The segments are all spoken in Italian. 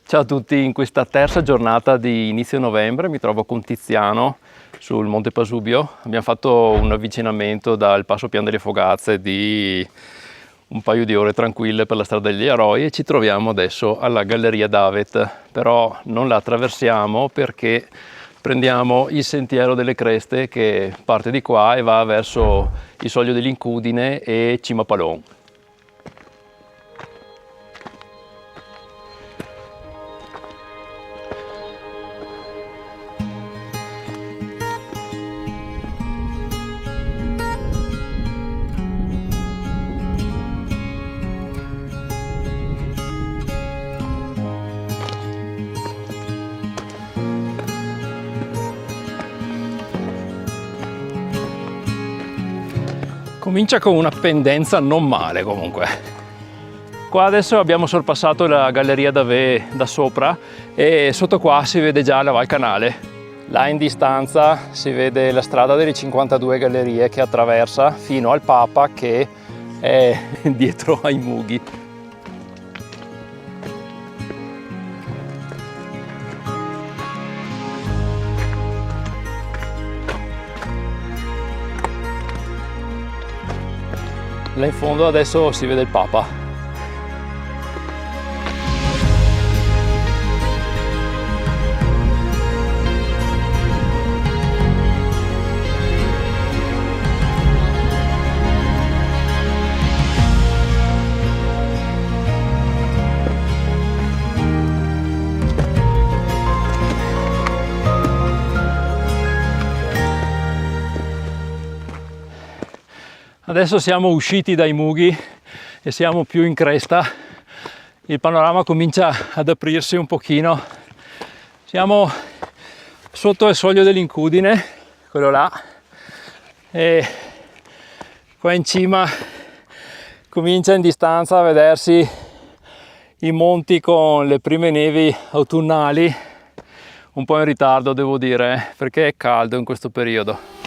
Ciao a tutti, in questa terza giornata di inizio novembre mi trovo con Tiziano sul Monte Pasubio. Abbiamo fatto un avvicinamento dal Passo Pian delle Fogazze di un paio di ore tranquille per la strada degli eroi e ci troviamo adesso alla Galleria d'Avet, però non la attraversiamo perché prendiamo il sentiero delle Creste che parte di qua e va verso il Soglio dell'Incudine e Cima Palon. Comincia con una pendenza non male comunque. Qua adesso abbiamo sorpassato la Galleria d'Avet da sopra e sotto qua si vede già la Val Canale. Là in distanza si vede la strada delle 52 gallerie che attraversa fino al Papa che è dietro ai Mughi. Là in fondo adesso si vede il Papa. Adesso siamo usciti dai Mughi e siamo più in cresta, il panorama comincia ad aprirsi un pochino, siamo sotto il Soglio dell'Incudine, quello là, e qua in cima comincia in distanza a vedersi i monti con le prime nevi autunnali, un po' in ritardo devo dire, perché è caldo in questo periodo.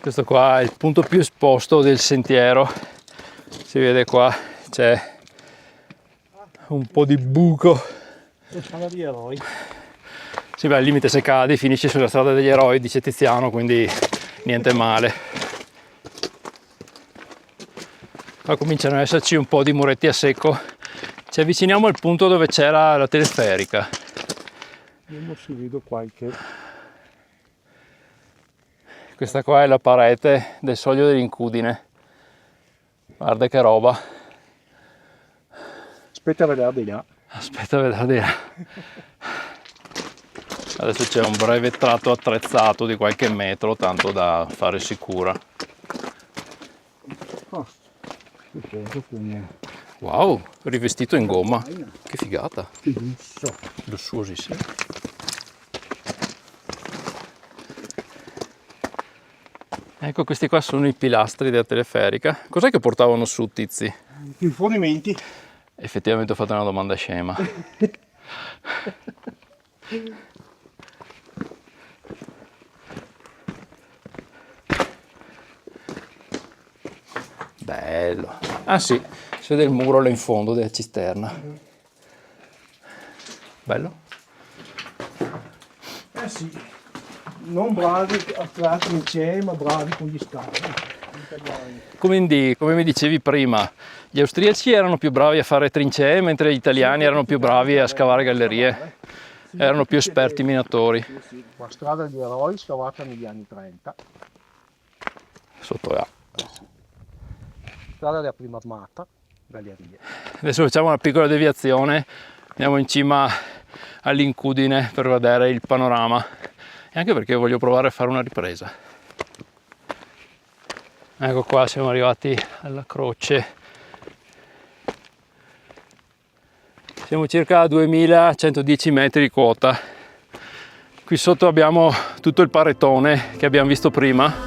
Questo qua è il punto più esposto del sentiero, si vede qua, c'è un po' di buco. La strada degli eroi. Sì, beh, al limite se cadi finisci sulla strada degli eroi, dice Tiziano, quindi niente male. Qua cominciano ad esserci un po' di muretti a secco, ci avviciniamo al punto dove c'era la teleferica. Vediamo se vedo qualche... Questa qua è la parete del Soglio dell'Incudine. Guarda che roba. Aspetta a vedere di là. Aspetta a vedere di là. Adesso c'è un breve tratto attrezzato di qualche metro, tanto da fare sicura. Wow, rivestito in gomma. Che figata. Che lusso. Lussuosissimo. Ecco, questi qua sono i pilastri della teleferica. Cos'è che portavano su, Tizi? I rifornimenti. Effettivamente ho fatto una domanda scema. Bello. Ah sì, si vede il muro là in fondo della cisterna. Bello? Eh sì, non bravi a trincee, ma bravi con gli scavi. Come mi dicevi prima, gli austriaci erano più bravi a fare trincee, mentre gli italiani erano più bravi a scavare gallerie. Erano più esperti minatori. Sì, la strada degli eroi scavata negli anni 30. Sotto là. Strada della prima armata, gallerie. Adesso facciamo una piccola deviazione, andiamo in cima all'Incudine per vedere il panorama e anche perché voglio provare a fare una ripresa. Ecco qua, siamo arrivati alla croce. Siamo circa a 2110 metri di quota. Qui sotto abbiamo tutto il parettone che abbiamo visto prima.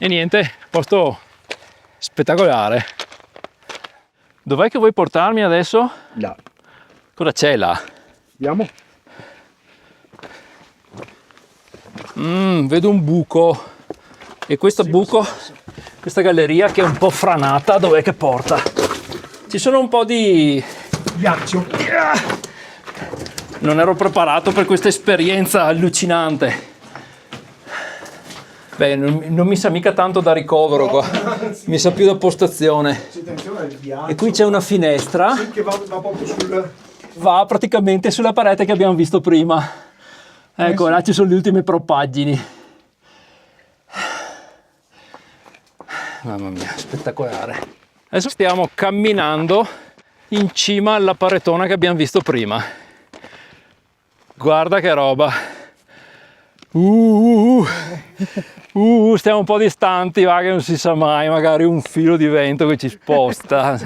E niente, posto spettacolare. Dov'è che vuoi portarmi adesso? Là. Cosa c'è là? Andiamo. Vedo un buco. E questo buco, questa galleria che è un po' franata, dov'è che porta? Ci sono un po' di... Ghiaccio. Non ero preparato per questa esperienza allucinante. Beh, non mi sa mica tanto da ricovero qua, mi sa più da postazione. Attenzione al ghiaccio. E qui c'è una finestra, Sì, che va proprio sul... va praticamente sulla parete che abbiamo visto prima. Ecco, là ci sono le ultime propaggini. Mamma mia, spettacolare. Adesso stiamo camminando in cima alla paretona che abbiamo visto prima. Guarda che roba. Stiamo un po' distanti, va, che non si sa mai, magari un filo di vento che ci sposta.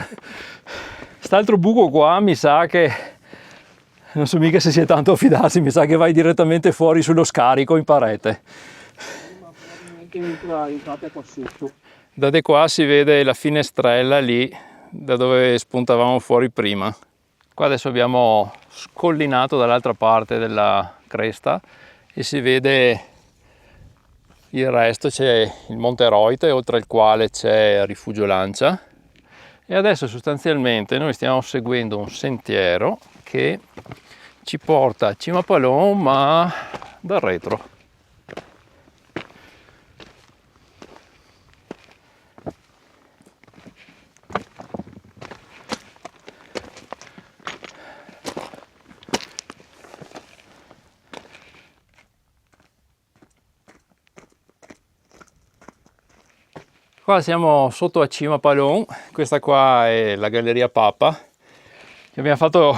Quest'altro buco qua mi sa che, non so mica se sia tanto a fidarsi, mi sa che vai direttamente fuori sullo scarico in parete. Ma probabilmente entrate qua sotto. Da di qua si vede la finestrella lì, da dove spuntavamo fuori prima. Qua adesso abbiamo scollinato dall'altra parte della cresta e si vede il resto, c'è il Monte Reuter, oltre al quale c'è il Rifugio Lancia. E adesso sostanzialmente noi stiamo seguendo un sentiero che ci porta a Cima Palon, ma dal retro. Qua siamo sotto a Cima Palon, questa qua è la Galleria Papa, che abbiamo fatto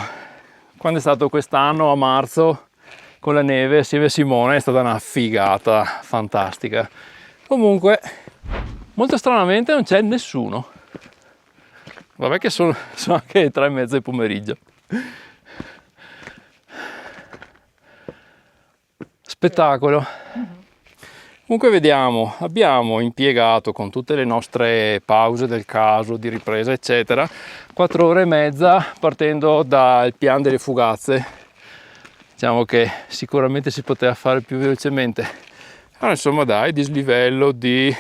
quando è stato quest'anno a marzo con la neve assieme a Simone, è stata una figata fantastica. Comunque, molto stranamente non c'è nessuno. Vabbè che sono anche le 3:30 del pomeriggio. Spettacolo. Comunque vediamo, abbiamo impiegato con tutte le nostre pause del caso, di ripresa eccetera, 4 ore e mezza partendo dal piano delle fugazze. Diciamo che sicuramente si poteva fare più velocemente. Allora insomma dai, dislivello di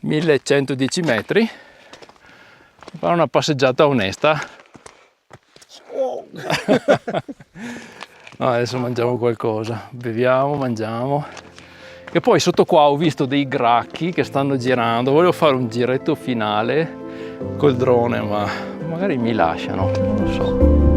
1110 metri, fare una passeggiata onesta. No, adesso mangiamo qualcosa, beviamo, mangiamo. E poi sotto qua ho visto dei gracchi che stanno girando, volevo fare un giretto finale col drone, ma magari mi lasciano, non lo so.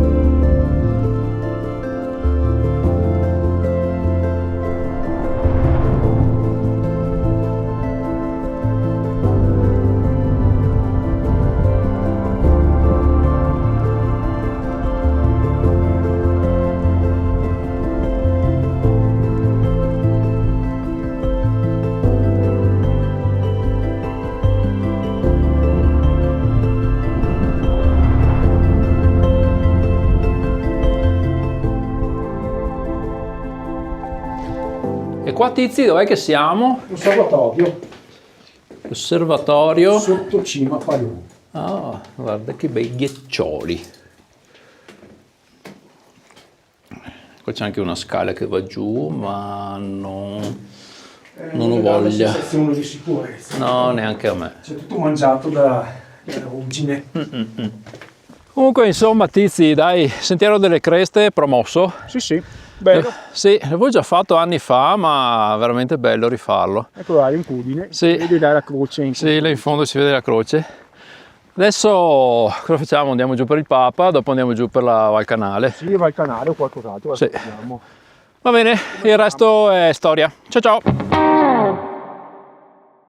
E qua Tizi, dov'è che siamo? Osservatorio. Osservatorio. Sotto Cima Palon. Ah, guarda che bei ghiaccioli. Qua c'è anche una scala che va giù, ma non ho voglia. Sensazione di sicurezza. No, neanche a me. C'è tutto mangiato da ruggine. Comunque, insomma, Tizi, dai, Sentiero delle Creste promosso. Sì, sì, bello. Sì, l'avevo già fatto anni fa, ma veramente bello rifarlo. Ecco là, l'incudine. Sì. Vedi là la croce. Sì, là in fondo si vede la croce. Adesso cosa facciamo? Andiamo giù per il Papa, dopo andiamo giù per la Val Canale. Sì, va al canale o qualcos'altro. Sì. Va bene, il resto è storia. Ciao ciao!